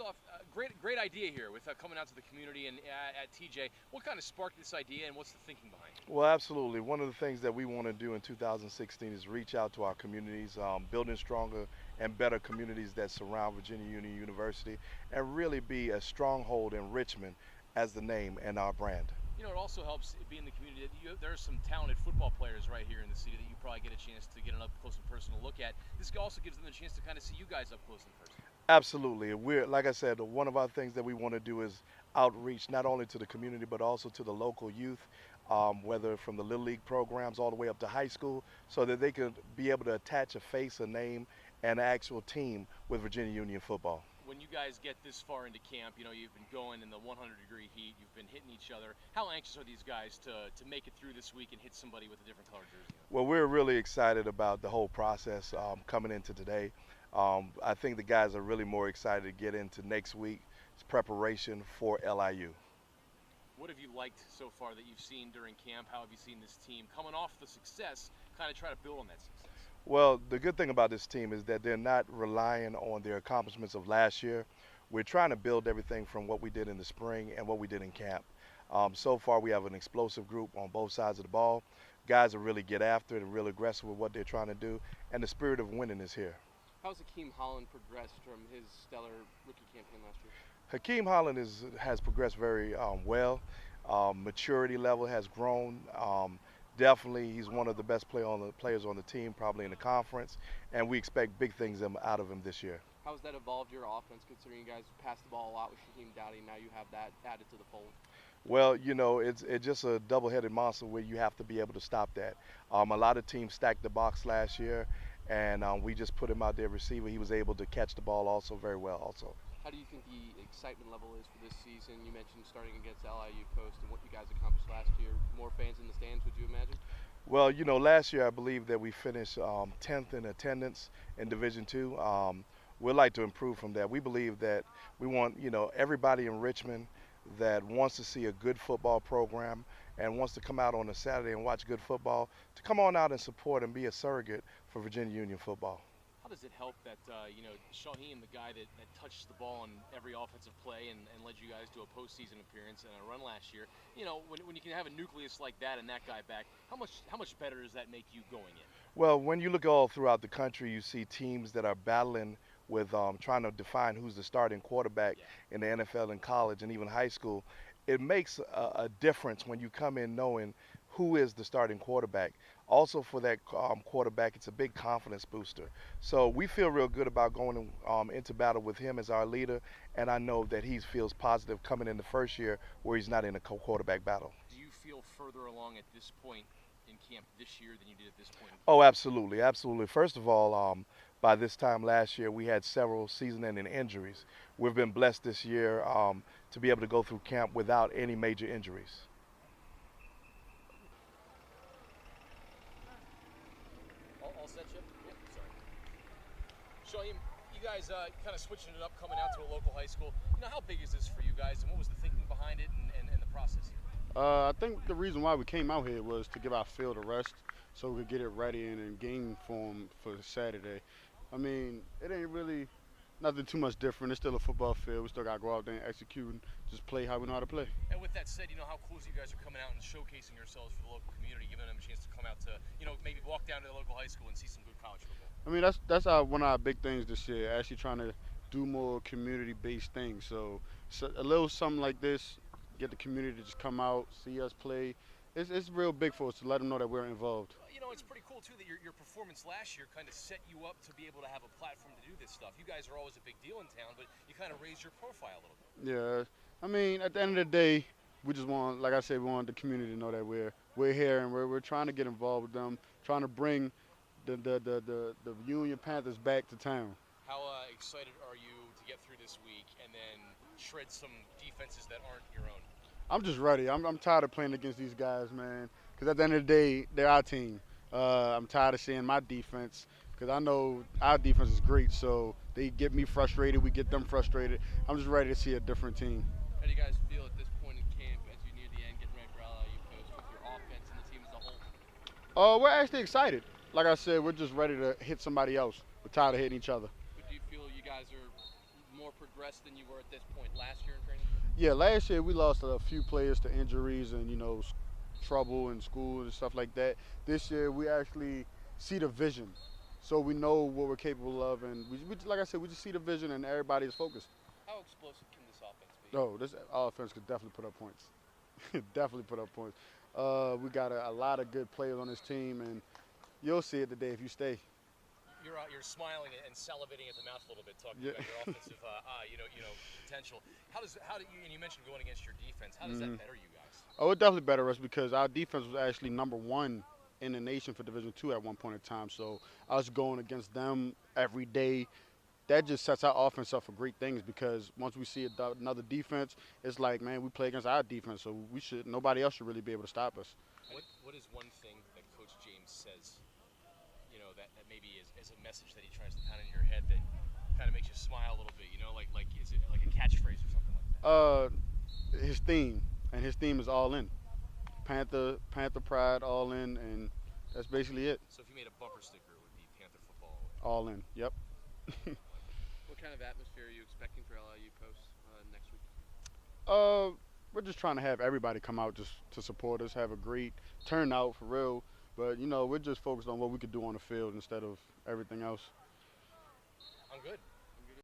off, great idea here with coming out to the community and at TJ. What kind of sparked this idea, and what's the thinking behind it? Well, absolutely. One of the things that we want to do in 2016 is reach out to our communities, building stronger and better communities that surround Virginia Union University, and really be a stronghold in Richmond as the name and our brand. You know, it also helps be in the community that there are some talented football players right here in the city that you probably get a chance to get an up close and personal look at. This also gives them a chance to kind of see you guys up close and personal. Absolutely. We're, like I said, one of our things that we want to do is outreach not only to the community but also to the local youth, whether from the Little League programs all the way up to high school, so that they can be able to attach a face, a name, and an actual team with Virginia Union football. When you guys get this far into camp, you know, you've been going in the 100-degree heat, you've been hitting each other. How anxious are these guys to make it through this week and hit somebody with a different color jersey? Well, we're really excited about the whole process coming into today. I think the guys are really more excited to get into next week's preparation for LIU. What have you liked so far that you've seen during camp? How have you seen this team coming off the success, kind of try to build on that success? Well, the good thing about this team is that they're not relying on their accomplishments of last year. We're trying to build everything from what we did in the spring and what we did in camp. So far, we have an explosive group on both sides of the ball. Guys that really get after it and really aggressive with what they're trying to do, and the spirit of winning is here. How's Hakeem Holland progressed from his stellar rookie campaign last year? Hakeem Holland has progressed very well. Maturity level has grown. Definitely, he's one of the best players on the team, probably in the conference, and we expect big things out of him this year. How's that evolved your offense, considering you guys pass the ball a lot with Shawheem Dowdy, now you have that added to the fold? Well, you know, it's just a double-headed monster where you have to be able to stop that. A lot of teams stacked the box last year, and we just put him out there receiver. He was able to catch the ball also very well also. How do you think the excitement level is for this season? You mentioned starting against LIU Coast and what you guys accomplished last year. More fans in the stands, would you imagine? Well, you know, last year I believe that we finished 10th in attendance in Division II. We'd like to improve from that. We believe that we want, you know, everybody in Richmond that wants to see a good football program and wants to come out on a Saturday and watch good football to come on out and support and be a surrogate for Virginia Union football. How does it help that, you know, Shawheem, the guy that touched the ball on every offensive play and led you guys to a postseason appearance and a run last year, you know, when you can have a nucleus like that and that guy back, how much better does that make you going in? Well, when you look all throughout the country, you see teams that are battling with trying to define who's the starting quarterback in the NFL and college and even high school. It makes a difference when you come in knowing who is the starting quarterback. Also for that quarterback, it's a big confidence booster. So we feel real good about going into battle with him as our leader, and I know that he feels positive coming in the first year where he's not in a quarterback battle. Do you feel further along at this point in camp this year than you did at this point? Oh, absolutely, absolutely. First of all, by this time last year, we had several season-ending injuries. We've been blessed this year to be able to go through camp without any major injuries. All set, Chip? Yeah, sorry. Shawheem, you guys kind of switching it up, coming out to a local high school. You know, how big is this for you guys, and what was the thinking behind it and the process here? I think the reason why we came out here was to give our field a rest so we could get it ready and in game form for Saturday. I mean, it ain't really nothing too much different. It's still a football field. We still got to go out there and execute and just play how we know how to play. And with that said, you know, how cool is you guys are coming out and showcasing yourselves for the local community, giving them a chance to come out to, you know, maybe walk down to the local high school and see some good college football? I mean, that's one of our big things this year, actually trying to do more community-based things. So a little something like this, get the community to just come out, see us play. It's real big for us to let them know that we're involved. You know, it's pretty cool, too, that your performance last year kind of set you up to be able to have a platform to do this stuff. You guys are always a big deal in town, but you kind of raised your profile a little bit. Yeah, I mean, at the end of the day, we just want, like I said, we want the community to know that we're here and we're trying to get involved with them, trying to bring the Union Panthers back to town. How excited are you to get through this week and then shred some defenses that aren't your own? I'm just ready. I'm tired of playing against these guys, man, because at the end of the day, they're our team. I'm tired of seeing my defense because I know our defense is great, so they get me frustrated, we get them frustrated. I'm just ready to see a different team. How do you guys feel at this point in camp as you near the end, getting ready for LIU Coast with your offense and the team as a whole? We're actually excited. Like I said, we're just ready to hit somebody else. We're tired of hitting each other. But do you feel you guys are more more progressed than you were at this point last year in training? Yeah, last year we lost a few players to injuries and trouble in school and stuff like that. This year we actually see the vision, so we know what we're capable of, and like I said, we just see the vision and everybody is focused. How explosive can this offense be? Oh, this offense could definitely put up points. Definitely put up points. We got a lot of good players on this team, and you'll see it today if you stay. You're smiling and salivating at the mouth a little bit, talking Yeah. about your offensive, potential. How do you? And you mentioned going against your defense. How does that better you guys? Oh, it definitely better us because our defense was actually #1 in the nation for Division II at one point in time. So us going against them every day, that just sets our offense up for great things because once we see another defense, it's like, man, we play against our defense, so nobody else should really be able to stop us. What is one thing that Coach James says, that maybe is a message that he tries to pound in your head that kind of makes you smile a little bit, like is it like a catchphrase or something like that? His theme, and his theme is all in. Panther pride, all in, and that's basically it. So if you made a bumper sticker, it would be Panther football. All in, yep. What kind of atmosphere are you expecting for LIU post next week? We're just trying to have everybody come out just to support us, have a great turnout for real. But, we're just focused on what we could do on the field instead of everything else. I'm good.